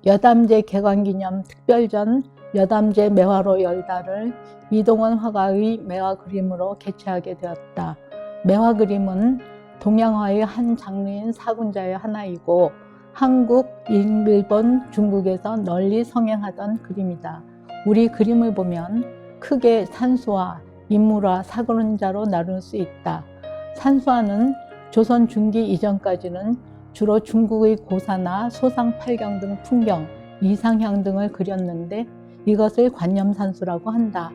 여담제 개관기념 특별전 여담제 매화로 열달을 이동원 화가의 매화 그림으로 개최하게 되었다. 매화 그림은 동양화의 한 장르인 사군자의 하나이고 한국, 일본, 중국에서 널리 성행하던 그림이다. 우리 그림을 보면 크게 산수화, 인물화, 사군자로 나눌 수 있다. 산수화는 조선 중기 이전까지는 주로 중국의 고사나 소상팔경 등 풍경, 이상향 등을 그렸는데 이것을 관념산수라고 한다.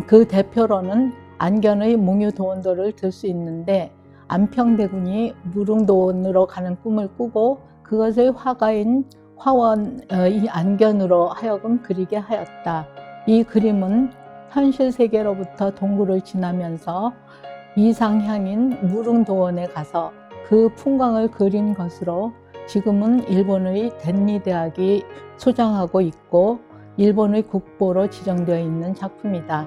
그 대표로는 안견의 몽유도원도를 들 수 있는데 안평대군이 무릉도원으로 가는 꿈을 꾸고 그것을 화가인 화원의 안견으로 하여금 그리게 하였다. 이 그림은 현실 세계로부터 동굴을 지나면서 이상향인 무릉도원에 가서 그 풍광을 그린 것으로 지금은 일본의 덴리 대학이 소장하고 있고 일본의 국보로 지정되어 있는 작품이다.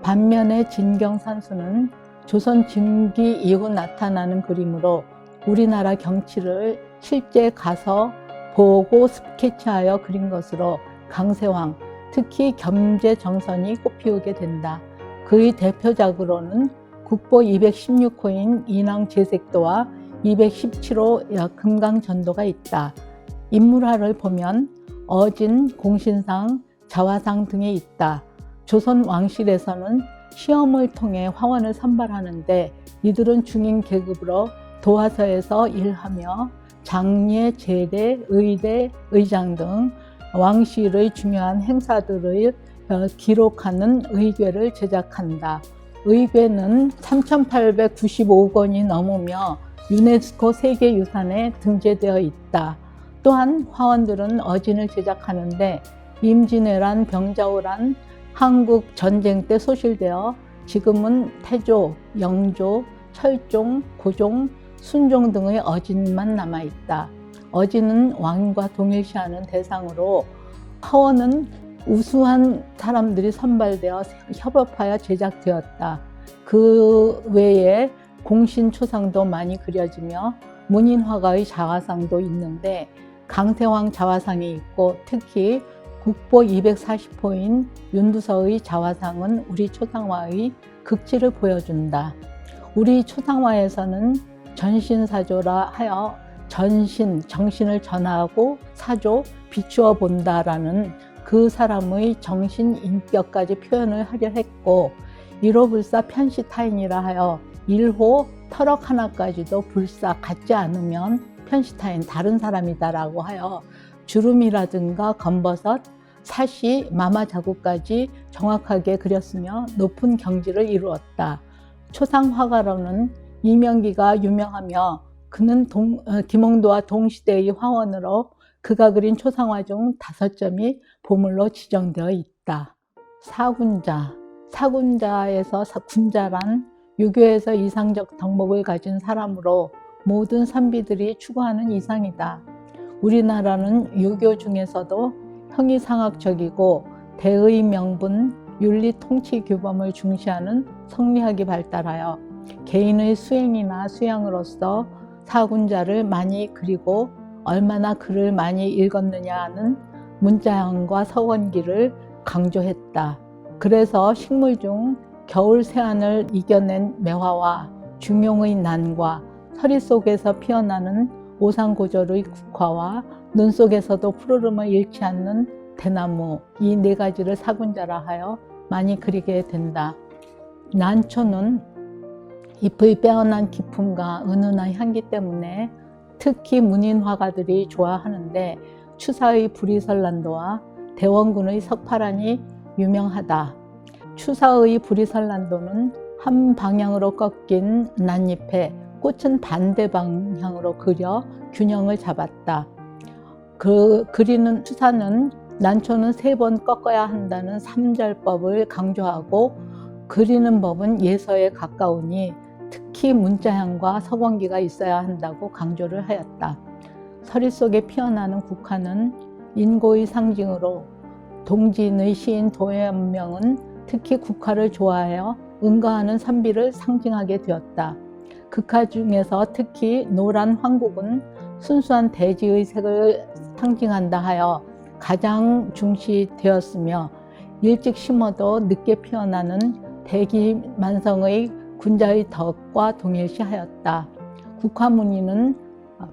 반면에 진경산수는 조선 중기 이후 나타나는 그림으로 우리나라 경치를 실제 가서 보고 스케치하여 그린 것으로 강세황, 특히 겸재정선이 꼽히게 된다. 그의 대표작으로는 국보 216호인 인왕제색도와 217호 금강전도가 있다. 인물화를 보면 어진, 공신상, 자화상 등이 있다. 조선 왕실에서는 시험을 통해 화원을 선발하는데 이들은 중인 계급으로 도화서에서 일하며 장례, 제례, 의례, 의장 등 왕실의 중요한 행사들을 기록하는 의궤를 제작한다. 의궤는 3,895권이 넘으며 유네스코 세계유산에 등재되어 있다. 또한 화원들은 어진을 제작하는데 임진왜란, 병자호란, 한국 전쟁 때 소실되어 지금은 태조, 영조, 철종, 고종, 순종 등의 어진만 남아있다. 어진은 왕과 동일시하는 대상으로 화원은 우수한 사람들이 선발되어 협업하여 제작되었다. 그 외에 공신초상도 많이 그려지며 문인화가의 자화상도 있는데 강세황 자화상이 있고 특히 국보 240호인 윤두서의 자화상은 우리 초상화의 극치를 보여준다. 우리 초상화에서는 전신사조라 하여 전신, 정신을 전하고 사조, 비추어 본다라는 그 사람의 정신, 인격까지 표현을 하려 했고 일호불사 편시타인이라 하여 일호, 터럭 하나까지도 불사 같지 않으면 편시타인, 다른 사람이다라고 하여 주름이라든가 검버섯, 사시, 마마 자국까지 정확하게 그렸으며 높은 경지를 이루었다. 초상화가로는 이명기가 유명하며 그는 김홍도와 동시대의 화원으로 그가 그린 초상화 중 5점이 보물로 지정되어 있다. 사군자, 사군자에서 군자란 유교에서 이상적 덕목을 가진 사람으로 모든 선비들이 추구하는 이상이다. 우리나라는 유교 중에서도 형이상학적이고 대의 명분, 윤리 통치 규범을 중시하는 성리학이 발달하여 개인의 수행이나 수양으로서 사군자를 많이 그리고 얼마나 글을 많이 읽었느냐는 문자향과 서원기를 강조했다. 그래서 식물 중 겨울 세안을 이겨낸 매화와 중용의 난과 서리 속에서 피어나는 오상고절의 국화와 눈 속에서도 푸르름을 잃지 않는 대나무, 이 4가지를 사군자라 하여 많이 그리게 된다. 난초는 잎의 빼어난 기품과 은은한 향기 때문에 특히 문인 화가들이 좋아하는데 추사의 부리설난도와 대원군의 석파란이 유명하다. 추사의 부리설난도는 한 방향으로 꺾인 난잎에 꽃은 반대 방향으로 그려 균형을 잡았다. 그리는 추사는 난초는 3번 꺾어야 한다는 삼절법을 강조하고 그리는 법은 예서에 가까우니 특히 문자향과 서원기가 있어야 한다고 강조를 하였다. 서리 속에 피어나는 국화는 인고의 상징으로 동진의 시인 도연명은 특히 국화를 좋아하여 응가하는 선비를 상징하게 되었다. 극화 중에서 특히 노란 황국은 순수한 대지의 색을 상징한다 하여 가장 중시되었으며 일찍 심어도 늦게 피어나는 대기만성의 군자의 덕과 동일시하였다. 국화무늬는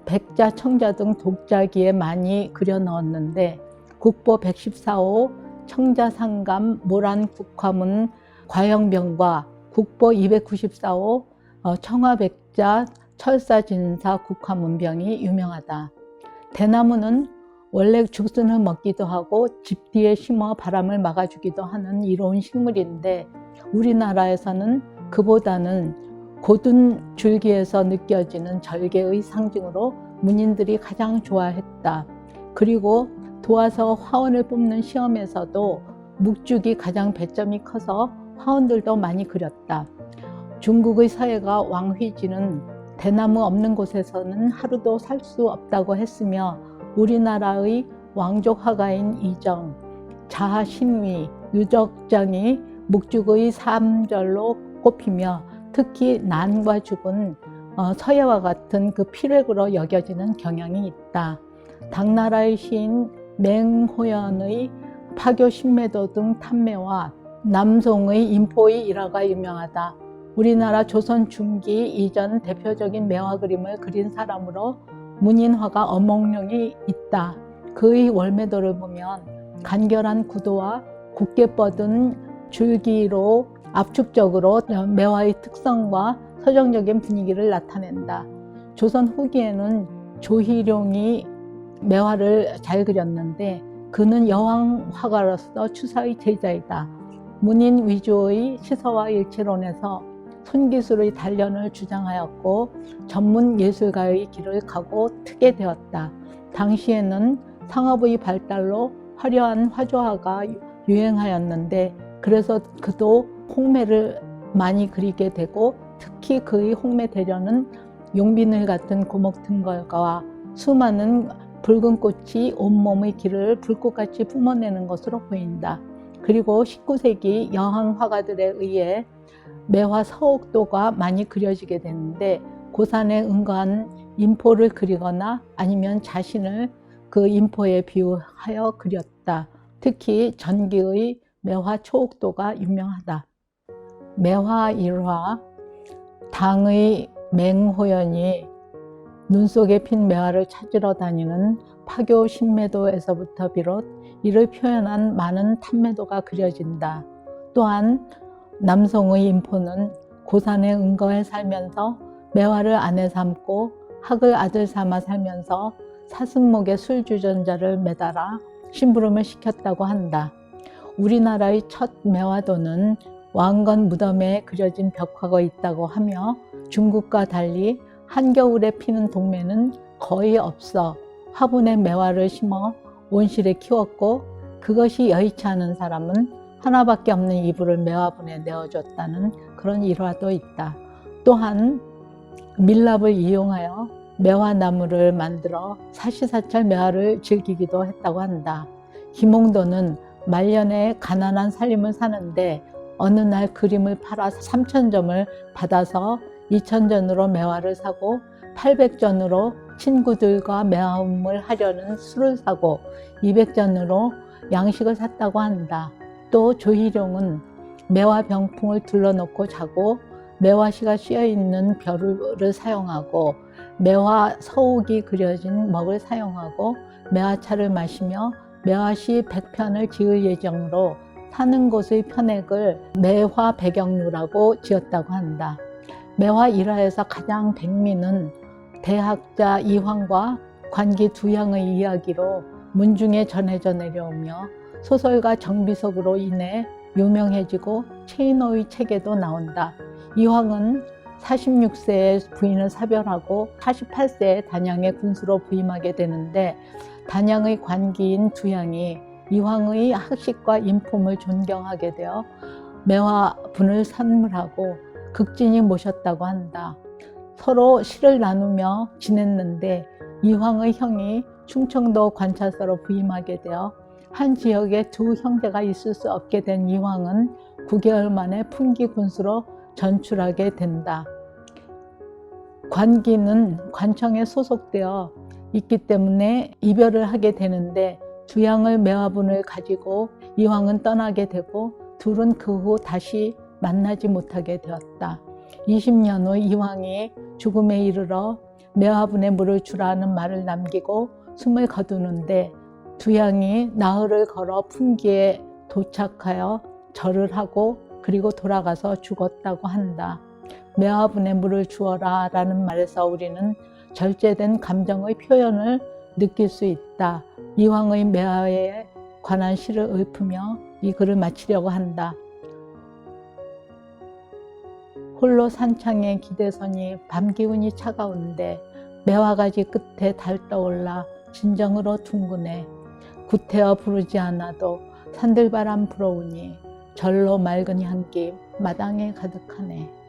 백자, 청자 등 독자기에 많이 그려 넣었는데 국보 114호 청자상감 모란국화문 과형병과 국보 294호 청화백자 철사진사 국화문병이 유명하다. 대나무는 원래 죽순을 먹기도 하고 집 뒤에 심어 바람을 막아주기도 하는 이로운 식물인데 우리나라에서는 그보다는 고든 줄기에서 느껴지는 절개의 상징으로 문인들이 가장 좋아했다. 그리고 도와서 화원을 뽑는 시험에서도 묵죽이 가장 배점이 커서 화원들도 많이 그렸다. 중국의 서예가 왕휘지는 대나무 없는 곳에서는 하루도 살 수 없다고 했으며 우리나라의 왕족 화가인 이정, 자하신위, 유적장이 묵죽의 삼절로 꼽히며 특히 난과 죽은 서예와 같은 그 필획으로 여겨지는 경향이 있다. 당나라의 시인 맹호연의 파교 신매도 등 탐매와 남송의 인포의 일화가 유명하다. 우리나라 조선 중기 이전 대표적인 매화 그림을 그린 사람으로 문인화가 어몽룡이 있다. 그의 월매도를 보면 간결한 구도와 굳게 뻗은 줄기로 압축적으로 매화의 특성과 서정적인 분위기를 나타낸다. 조선 후기에는 조희룡이 매화를 잘 그렸는데 그는 여왕 화가로서 추사의 제자이다. 문인 위주의 시서와 일체론에서 손기술의 단련을 주장하였고 전문 예술가의 길을 가고 트게 되었다. 당시에는 상업의 발달로 화려한 화조화가 유행하였는데 그래서 그도 홍매를 많이 그리게 되고 특히 그의 홍매 대련은 용비늘 같은 고목등걸과 수많은 붉은 꽃이 온몸의 길을 불꽃같이 뿜어내는 것으로 보인다. 그리고 19세기 여왕 화가들에 의해 매화 서옥도가 많이 그려지게 되는데 고산에 응거한 인포를 그리거나 아니면 자신을 그 인포에 비유하여 그렸다. 특히 전기의 매화 초옥도가 유명하다. 매화 일화, 당의 맹호연이 눈 속에 핀 매화를 찾으러 다니는 파교 신매도에서부터 비롯 이를 표현한 많은 탐매도가 그려진다. 또한 남송의 인포는 고산에 응거해 살면서 매화를 아내 삼고 학을 아들 삼아 살면서 사슴목에 술주전자를 매달아 심부름을 시켰다고 한다. 우리나라의 첫 매화도는 왕건 무덤에 그려진 벽화가 있다고 하며 중국과 달리 한겨울에 피는 동매는 거의 없어 화분에 매화를 심어 온실에 키웠고 그것이 여의치 않은 사람은 하나밖에 없는 이불을 매화분에 내어줬다는 그런 일화도 있다. 또한 밀랍을 이용하여 매화나무를 만들어 사시사철 매화를 즐기기도 했다고 한다. 김홍도는 말년에 가난한 살림을 사는데 어느 날 그림을 팔아 3,000점을 받아서 2,000전으로 매화를 사고 800전으로 친구들과 매화음을 하려는 술을 사고 200전으로 양식을 샀다고 한다. 또 조희룡은 매화 병풍을 둘러놓고 자고 매화씨가 씌어있는 벼루를 사용하고 매화 서옥이 그려진 먹을 사용하고 매화차를 마시며 매화시 100편을 지을 예정으로 사는 곳의 편액을 매화 백영루라고 지었다고 한다. 매화 일화에서 가장 백미는 대학자 이황과 관기 두양의 이야기로 문중에 전해져 내려오며 소설가 정비석으로 인해 유명해지고 최인호의 책에도 나온다. 이황은 46세에 부인을 사별하고 48세에 단양의 군수로 부임하게 되는데 단양의 관기인 두양이 이황의 학식과 인품을 존경하게 되어 매화분을 선물하고 극진히 모셨다고 한다. 서로 시를 나누며 지냈는데 이황의 형이 충청도 관찰사로 부임하게 되어 한 지역에 두 형제가 있을 수 없게 된 이황은 9개월 만에 풍기 군수로 전출하게 된다. 관기는 관청에 소속되어 있기 때문에 이별을 하게 되는데 주양의 매화분을 가지고 이황은 떠나게 되고 둘은 그 후 다시 만나지 못하게 되었다. 20년 후 이황이 죽음에 이르러 매화분에 물을 주라는 말을 남기고 숨을 거두는데 주양이 나흘을 걸어 풍기에 도착하여 절을 하고 그리고 돌아가서 죽었다고 한다. 매화분에 물을 주어라 라는 말에서 우리는 절제된 감정의 표현을 느낄 수 있다. 이황의 매화에 관한 시를 읊으며 이 글을 마치려고 한다. 홀로 산창에 기대서니 밤 기운이 차가운데 매화가지 끝에 달 떠올라 진정으로 둥근해. 구태여 부르지 않아도 산들바람 불어오니 절로 맑은 향기 마당에 가득하네.